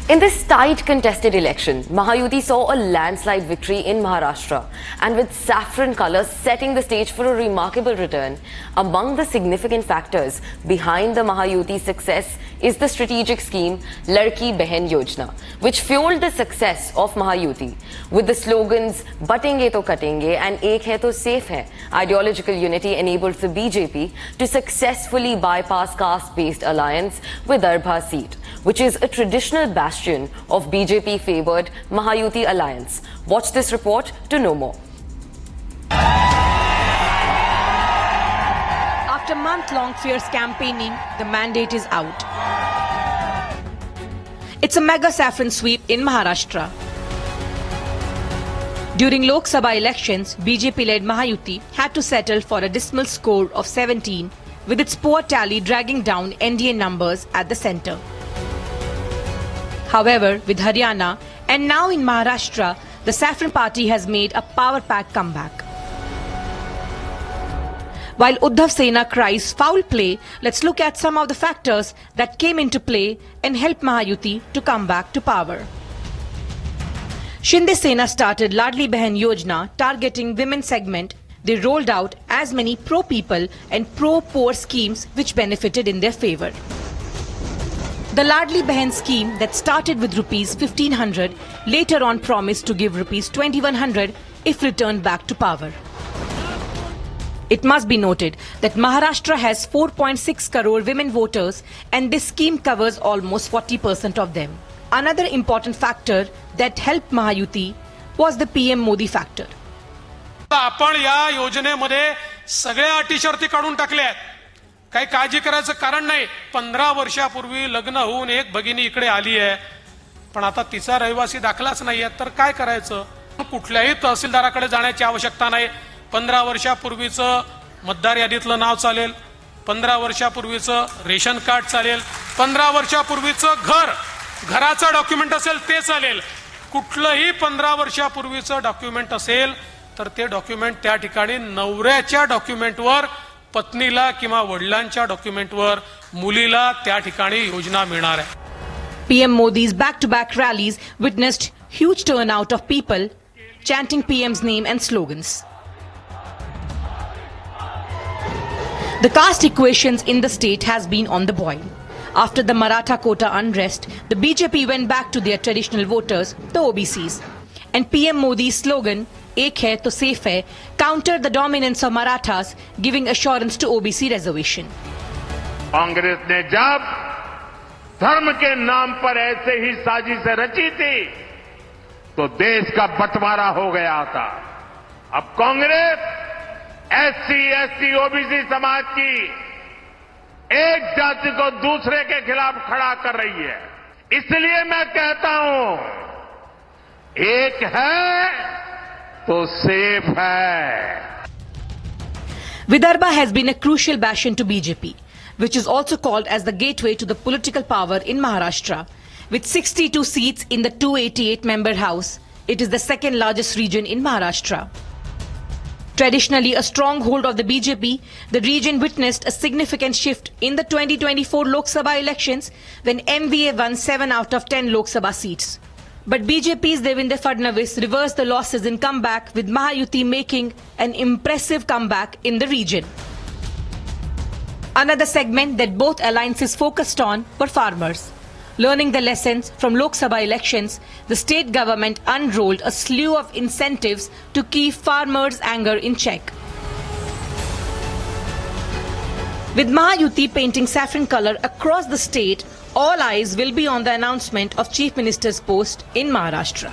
In this tight contested election, Mahayuti saw a landslide victory in Maharashtra, and with saffron colours setting the stage for a remarkable return. Among the significant factors behind the Mahayuti's success is the strategic scheme Ladki Behan Yojana, which fueled the success of Mahayuti. With the slogans "Batenge to Katenge" and "Ek hai to safe hai," ideological unity enabled the BJP to successfully bypass caste-based alliance with Vidarbha seat, which is a traditional bastion of BJP-favoured Mahayuti alliance. Watch this report to know more. After month-long fierce campaigning, the mandate is out. It's a mega saffron sweep in Maharashtra. During Lok Sabha elections, BJP-led Mahayuti had to settle for a dismal score of 17, with its poor tally dragging down NDA numbers at the centre. However, with Haryana and now in Maharashtra, the Saffron Party has made a power-packed comeback. While Uddhav Sena cries foul play, let's look at some of the factors that came into play and helped Mahayuti to come back to power. Shinde Sena started Ladki Behan Yojana targeting women segment. They rolled out as many pro-people and pro-poor schemes which benefited in their favour. The Ladki Behan scheme that started with Rs 1500 later on promised to give Rs 2100 if returned back to power. It must be noted that Maharashtra has 4.6 crore women voters and this scheme covers almost 40% of them. Another important factor that helped Mahayuti was the PM Modi factor. आपण या योजनेमध्ये सगळ्या अटी शर्ती काढून टाकल्या आहेत. काही काळजी करायचं कारण नाही. 15 वर्षापूर्वी लग्न होऊन एक भगिनी इकडे आली आहे, पण आता तिचा रहिवासी दाखलाच नाहीये, तर काय करायचं? कुठल्याही तहसीलदाराकडे जाण्याची आवश्यकता नाही. 15 वर्षापूर्वीचं मतदार यादीतलं नाव चालेल, 15 वर्षापूर्वीचं रेशन कार्ड चालेल, 15 वर्षापूर्वीचं घराचं डॉक्युमेंट असेल ते चालेल. कुठलंही 15 वर्षापूर्वीचं डॉक्युमेंट असेल तर ते डॉक्युमेंट त्या ठिकाणी नवऱ्याच्या डॉक्युमेंटवर, पत्नीला किंवा वडिलांच्या डॉक्युमेंटवर, मुलीला त्या ठिकाणी योजना मिळणार आहे. PM Modi's back-to-back rallies witnessed huge turnout of people chanting PM's name and slogans. The caste equations in the state has been on the boil. After the Maratha quota unrest, the BJP went back to their traditional voters, the OBCs, and PM Modi's slogan "Ek hai to safe hai" countered the dominance of Marathas, giving assurance to OBC reservation. Congress ने जब धर्म के नाम पर ऐसे ही साजिशें रची थी तो देश का बंटवारा हो गया था. अब कांग्रेस SC, ST, OBC समाज की एक जाति को दूसरे के खिलाफ खड़ा कर रही है. इसलिए मैं कहता हूं, एक है तो safe hai. Vidarbha has been a crucial bastion to BJP, which is also called as the gateway to the political power in Maharashtra. With 62 seats in the 288-member House, it is the second largest region in Maharashtra. Traditionally a stronghold of the BJP, the region witnessed a significant shift in the 2024 Lok Sabha elections when MVA won 7 out of 10 Lok Sabha seats. But BJP's Devendra Fadnavis reversed the losses in comeback, with Mahayuti making an impressive comeback in the region. Another segment that both alliances focused on were farmers. Learning the lessons from Lok Sabha elections, the state government unrolled a slew of incentives to keep farmers' anger in check. With Mahayuti painting saffron colour across the state, all eyes will be on the announcement of Chief Minister's post in Maharashtra.